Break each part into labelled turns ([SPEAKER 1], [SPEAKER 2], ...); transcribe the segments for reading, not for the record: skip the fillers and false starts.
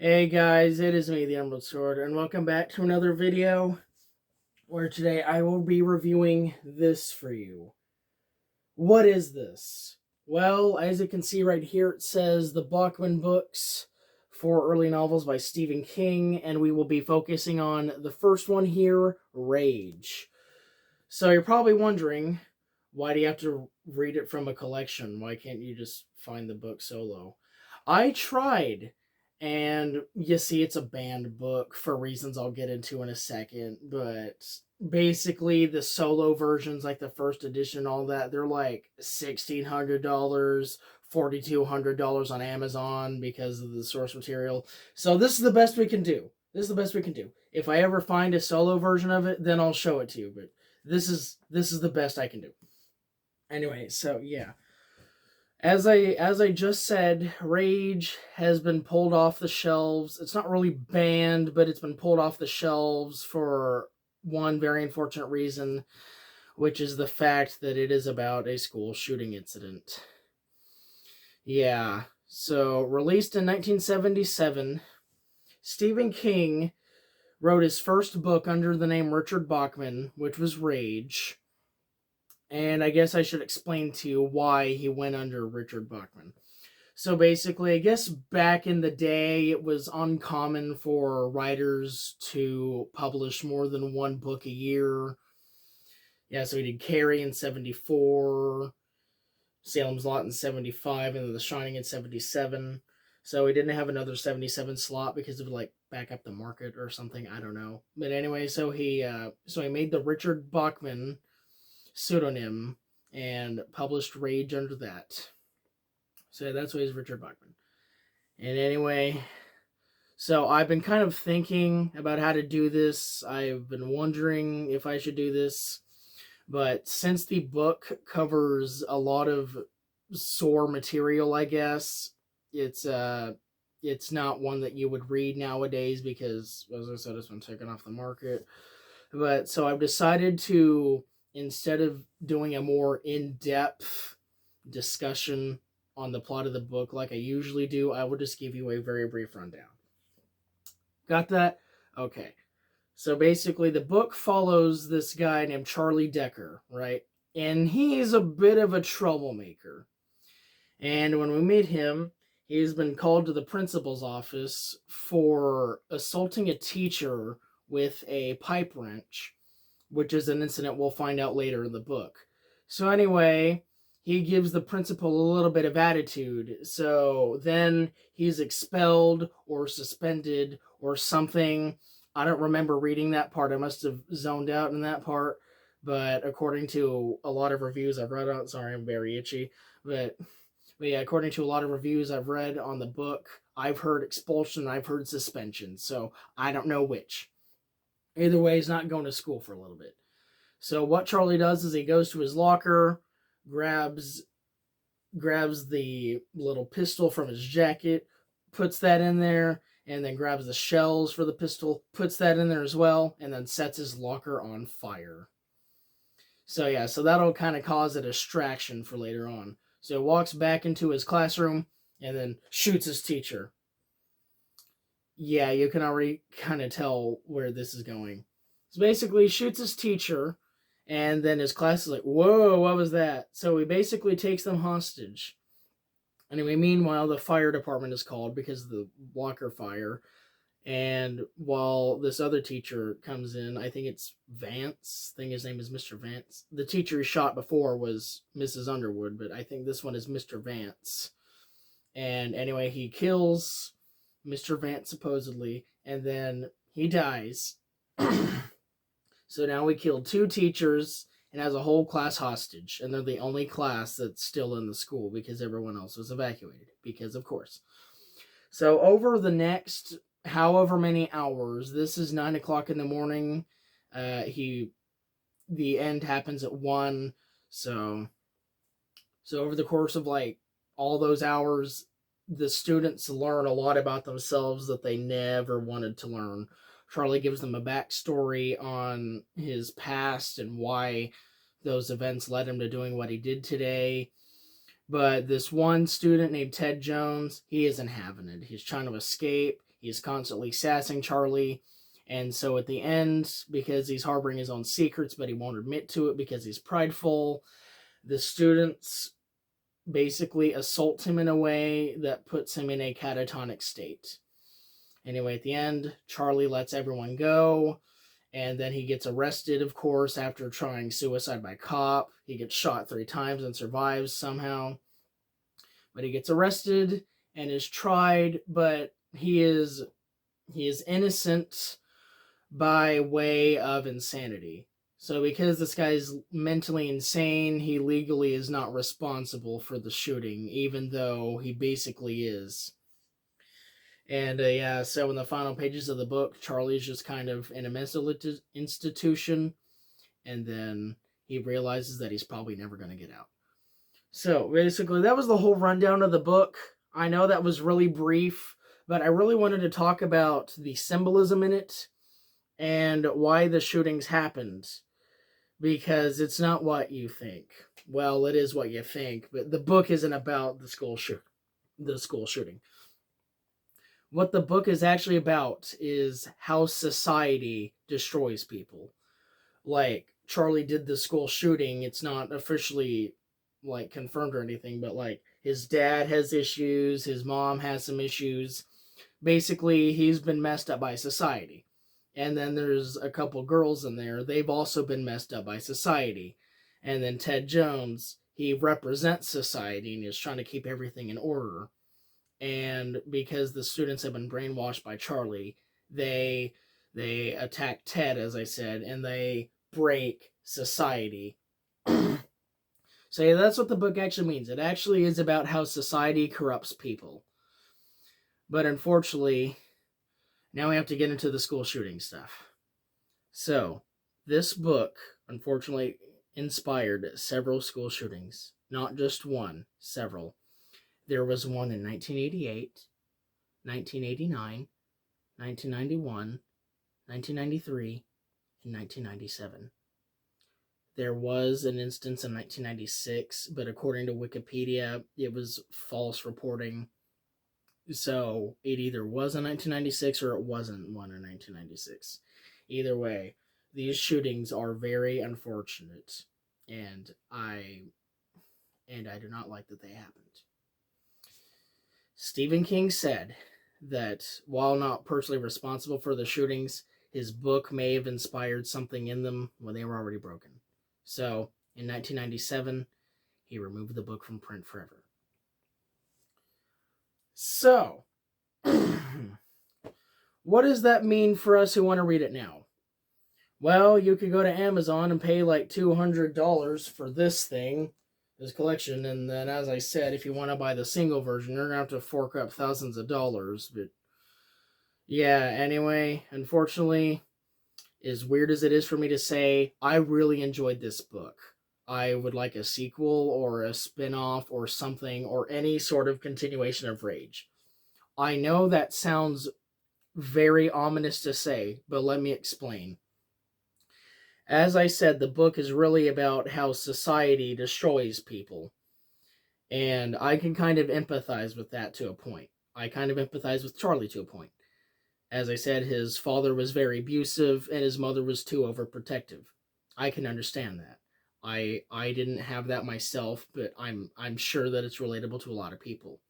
[SPEAKER 1] Hey guys, it is me, the Emerald Sword, and welcome back to another video where today I will be reviewing this for you. What is this? Well, as you can see right here, it says the Bachman books for early novels by Stephen King, and we will be focusing on the first one here, Rage. So you're probably wondering, why do you have to read it from a collection? Why can't you just find the book solo? I tried, and you see, it's a banned book for reasons I'll get into in a second, but basically the solo versions, like the first edition, all that, they're like $1,600, $4,200 on Amazon because of the source material. So this is the best we can do. This is the best we can do. If I ever find a solo version of it, then I'll show it to you, but this is the best I can do. Anyway, so yeah. As I just said, Rage has been pulled off the shelves. It's not really banned, but it's been pulled off the shelves for one very unfortunate reason, which is the fact that it is about a school shooting incident. Yeah. So, released in 1977, Stephen King wrote his first book under the name Richard Bachman, which was Rage. And I guess I should explain to you why he went under Richard Bachman. So basically, I guess back in the day, it was uncommon for writers to publish more than one book a year. Yeah, so he did Carrie in 74, Salem's Lot in 75, and then The Shining in 77. So he didn't have another 77 slot because it would like back up the market or something. I don't know. But anyway, so he made the Richard Bachman pseudonym and published Rage under that. So that's why he's Richard Bachman. And anyway, so I've been kind of thinking about how to do this. I've been wondering if I should do this. But since the book covers a lot of sore material, I guess, it's not one that you would read nowadays because, as I said, it's been taken off the market. But so I've decided to, instead of doing a more in-depth discussion on the plot of the book like I usually do, I will just give you a very brief rundown. Got that? Okay. So basically, the book follows this guy named Charlie Decker, right? And he's a bit of a troublemaker. And when we meet him, he's been called to the principal's office for assaulting a teacher with a pipe wrench, which is an incident we'll find out later in the book. So anyway, he gives the principal a little bit of attitude. So then he's expelled or suspended or something. I don't remember reading that part. I must have zoned out in that part. But according to a lot of reviews I've read on, sorry, I'm very itchy. But yeah, according to a lot of reviews I've read on the book, I've heard expulsion, I've heard suspension. So I don't know which. Either way, he's not going to school for a little bit. So what Charlie does is he goes to his locker, grabs the little pistol from his jacket, puts that in there, and then grabs the shells for the pistol, puts that in there as well, and then sets his locker on fire. So yeah, so that'll kind of cause a distraction for later on. So he walks back into his classroom and then shoots his teacher. Yeah, you can already kind of tell where this is going. So basically, he shoots his teacher, and then his class is like, whoa, what was that? So he basically takes them hostage. Anyway, meanwhile, the fire department is called because of the Walker fire. And while this other teacher comes in, I think it's Vance. I think his name is Mr. Vance. The teacher he shot before was Mrs. Underwood, but I think this one is Mr. Vance. And anyway, he kills Mr. Vance supposedly, and then he dies. So now we killed 2 teachers and has a whole class hostage, and they're the only class that's still in the school because everyone else was evacuated, because of course. So over the next however many hours, this is 9 o'clock in the morning, the end happens at 1, so over the course of like all those hours, the students learn a lot about themselves that they never wanted to learn. Charlie gives them a backstory on his past and why those events led him to doing what he did today. But this one student named Ted Jones, he isn't having it. He's trying to escape. He's constantly sassing Charlie. And so at the end, because he's harboring his own secrets, but he won't admit to it because he's prideful, the students basically assault him in a way that puts him in a catatonic state. Anyway, at the end, Charlie lets everyone go, and then he gets arrested, of course, after trying suicide by cop. He gets shot 3 times and survives somehow. But he gets arrested and is tried, but he is innocent by way of insanity. So because this guy's mentally insane, he legally is not responsible for the shooting, even though he basically is. And yeah, so in the final pages of the book, Charlie's just kind of in a mental institution, and then he realizes that he's probably never going to get out. So basically, that was the whole rundown of the book. I know that was really brief, but I really wanted to talk about the symbolism in it and why the shootings happened, because it's not what you think. Well, it is what you think, but the book isn't about the school shooting. What the book is actually about is how society destroys people. Like, Charlie did the school shooting. It's not officially, like, confirmed or anything, but, like, his dad has issues, his mom has some issues. Basically, he's been messed up by society. And then there's a couple girls in there. They've also been messed up by society. And then Ted Jones, he represents society and is trying to keep everything in order. And because the students have been brainwashed by Charlie, they attack Ted, as I said, and they break society. So yeah, that's what the book actually means. It actually is about how society corrupts people. But unfortunately, now we have to get into the school shooting stuff. So, this book, unfortunately, inspired several school shootings. Not just one, several. There was one in 1988, 1989, 1991, 1993, and 1997. There was an instance in 1996, but according to Wikipedia, it was false reporting. So it either was in 1996 or it wasn't one in 1996. Either way, these shootings are very unfortunate, and I do not like that they happened. Stephen King said that while not personally responsible for the shootings, his book may have inspired something in them when they were already broken. So, in 1997, he removed the book from print forever. So, what does that mean for us who want to read it now? Well, you could go to Amazon and pay like $200 for this thing, this collection, and then, as I said, if you want to buy the single version, you're going to have to fork up thousands of dollars. But yeah, anyway, unfortunately, as weird as it is for me to say, I really enjoyed this book. I would like a sequel or a spin-off or something, or any sort of continuation of Rage. I know that sounds very ominous to say, but let me explain. As I said, the book is really about how society destroys people. And I can kind of empathize with that to a point. I kind of empathize with Charlie to a point. As I said, his father was very abusive and his mother was too overprotective. I can understand that. I didn't have that myself, but I'm sure that it's relatable to a lot of people.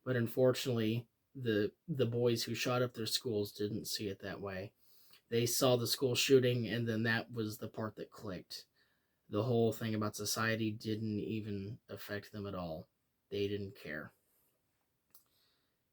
[SPEAKER 1] But unfortunately, the boys who shot up their schools didn't see it that way. They saw the school shooting, and then that was the part that clicked. The whole thing about society didn't even affect them at all. They didn't care.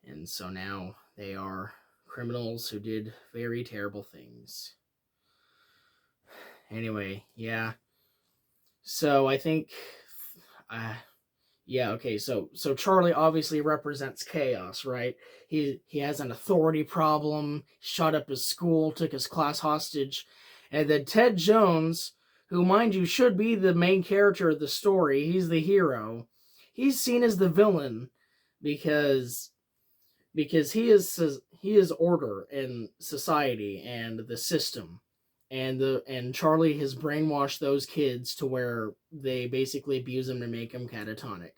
[SPEAKER 1] And so now they are criminals who did very terrible things. Anyway, yeah. So I think, yeah, okay, so Charlie obviously represents chaos, right? He has an authority problem, shot up his school, took his class hostage, and then Ted Jones, who, mind you, should be the main character of the story, he's the hero, he's seen as the villain because he is order in society and the system. And Charlie has brainwashed those kids to where they basically abuse them to make them catatonic.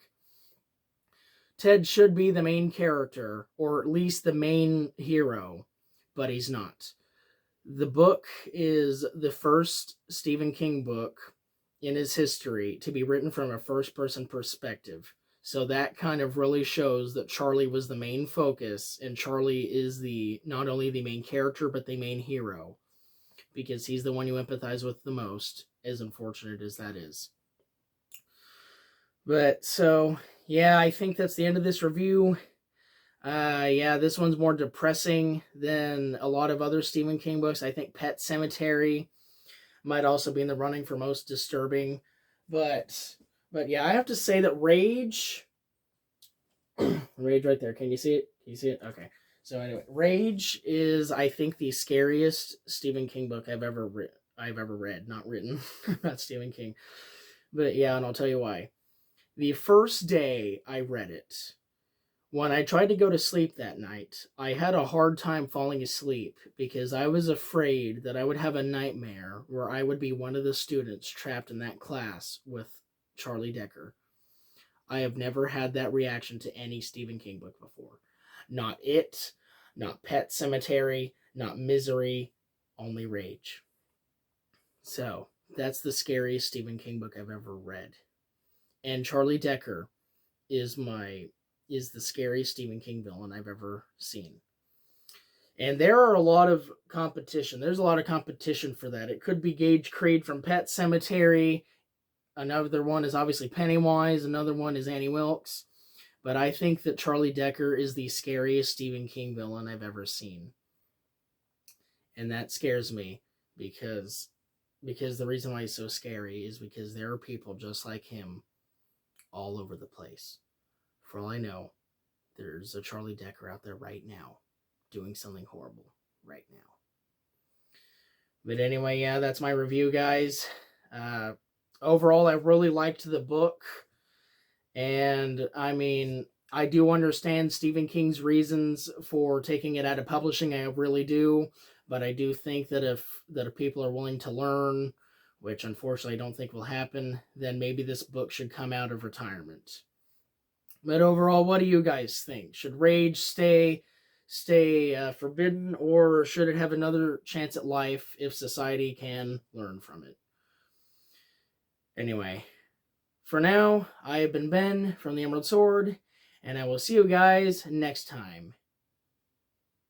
[SPEAKER 1] Ted should be the main character, or at least the main hero, but he's not. The book is the first Stephen King book in his history to be written from a first-person perspective. So that kind of really shows that Charlie was the main focus, and Charlie is not only the main character, but the main hero, because he's the one you empathize with the most, as unfortunate as that is. But, so, yeah, I think that's the end of this review. Yeah, this one's more depressing than a lot of other Stephen King books. I think Pet Sematary might also be in the running for most disturbing. But yeah, I have to say that Rage... Rage right there. Can you see it? Can you see it? Okay. So anyway, Rage is, I think, the scariest Stephen King book I've ever read. Not written. Not Stephen King. But yeah, and I'll tell you why. The first day I read it, when I tried to go to sleep that night, I had a hard time falling asleep because I was afraid that I would have a nightmare where I would be one of the students trapped in that class with Charlie Decker. I have never had that reaction to any Stephen King book before. Not It, not Pet Sematary, not Misery, only Rage. So, that's the scariest Stephen King book I've ever read. And Charlie Decker is the scariest Stephen King villain I've ever seen. And there are a lot of competition. There's a lot of competition for that. It could be Gage Creed from Pet Sematary. Another one is obviously Pennywise. Another one is Annie Wilkes. But I think that Charlie Decker is the scariest Stephen King villain I've ever seen. And that scares me because the reason why he's so scary is because there are people just like him all over the place. For all I know, there's a Charlie Decker out there right now doing something horrible right now. But anyway, yeah, that's my review, guys. Overall, I really liked the book. And, I mean, I do understand Stephen King's reasons for taking it out of publishing. I really do. But I do think that if people are willing to learn, which unfortunately I don't think will happen, then maybe this book should come out of retirement. But overall, what do you guys think? Should Rage stay forbidden, or should it have another chance at life if society can learn from it? Anyway, for now, I have been Ben from the Emerald Sword, and I will see you guys next time.